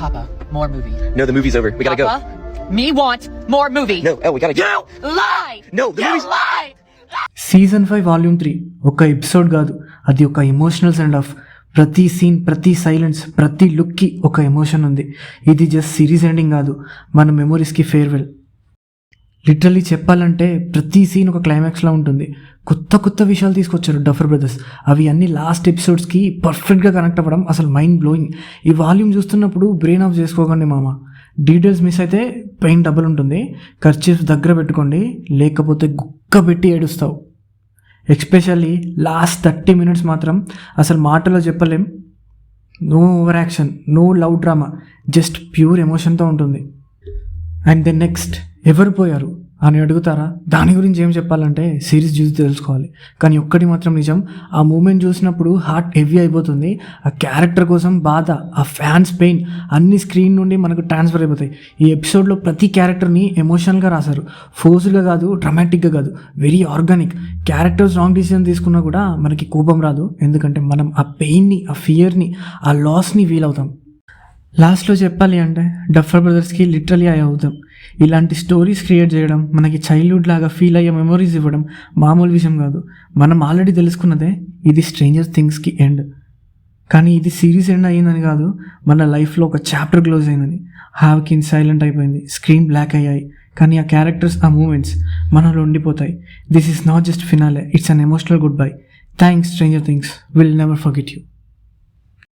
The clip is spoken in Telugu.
Papa, more movie. No, the movie's over. We gotta Papa, me want more movie. go. No, we gotta go. You lie! No, the You movie's... lie! Season 5 volume 3 ఒక ఎపిసోడ్ కాదు, అది ఒక ఎమోషనల్ సెండ్ ఆఫ్. ప్రతి సీన్, ప్రతి సైలెన్స్, ప్రతి లుక్కి ఒక ఎమోషన్ ఉంది. ఇది జస్ట్ సిరీస్ ఎండింగ్ కాదు, మన మెమొరీస్కి ఫేర్వెల్. లిటరల్లీ చెప్పాలంటే ప్రతి సీన్ ఒక క్లైమాక్స్లా ఉంటుంది. కొత్త కొత్త విషయాలు తీసుకొచ్చారు డఫర్ బ్రదర్స్. అవి అన్ని లాస్ట్ ఎపిసోడ్స్కి పర్ఫెక్ట్గా కనెక్ట్ అవ్వడం అసలు మైండ్ బ్లోయింగ్. ఈ వాల్యూమ్ చూస్తున్నప్పుడు బ్రెయిన్ ఆఫ్ చేసుకోకండి మామ. డీటెయిల్స్ మిస్ అయితే పెయిన్ డబుల్ ఉంటుంది. కర్చీఫ్ దగ్గర పెట్టుకోండి, లేకపోతే గుక్క పెట్టి ఏడుస్తావు. ఎస్పెషల్లీ లాస్ట్ 30 minutes మాత్రం అసలు మాటలో చెప్పలేం. No over action, no love drama, just pure ఎమోషన్తో ఉంటుంది. అండ్ దెన్ నెక్స్ట్ ఎవరు పోయారు అని అడుగుతారా? దాని గురించి ఏం చెప్పాలంటే సిరీస్ చూసి తెలుసుకోవాలి. కానీ ఒక్కటి మాత్రం నిజం, ఆ మూమెంట్ చూసినప్పుడు హార్ట్ హెవీ అయిపోతుంది. ఆ క్యారెక్టర్ కోసం బాధ, ఆ ఫ్యాన్స్ పెయిన్ అన్ని స్క్రీన్ నుండి మనకు ట్రాన్స్ఫర్ అయిపోతాయి. ఈ ఎపిసోడ్లో ప్రతి క్యారెక్టర్ని ఎమోషనల్గా రాశారు. ఫోర్స్డ్గా కాదు, డ్రామాటిక్గా కాదు, very organic. Characters wrong decision తీసుకున్నా కూడా మనకి కోపం రాదు, ఎందుకంటే మనం ఆ పెయిన్ని, ఆ ఫియర్ని, ఆ లాస్ని ఫీల్ అవుతాం. లాస్ట్లో చెప్పాలి అంటే డఫర్ బ్రదర్స్కి లిటరలీ అవుతాం. ఇలాంటి స్టోరీస్ క్రియేట్ చేయడం, మనకి చైల్డ్హుడ్ లాగా ఫీల్ అయ్యే మెమొరీస్ ఇవ్వడం మామూలు విషయం కాదు. మనం ఆల్రెడీ తెలుసుకున్నదే ఇది స్ట్రేంజర్ థింగ్స్కి ఎండ్. కానీ ఇది సిరీస్ ఎండ్ అయ్యిందని కాదు, మన లైఫ్లో ఒక చాప్టర్ క్లోజ్ అయిందని. హావ్కిన్ సైలెంట్ అయిపోయింది, స్క్రీన్ బ్లాక్ అయ్యాయి, కానీ ఆ క్యారెక్టర్స్, ఆ మూమెంట్స్ మనలో ఉండిపోతాయి. This is not just finale, it's an emotional good bye. Thanks stranger things, will never forget you.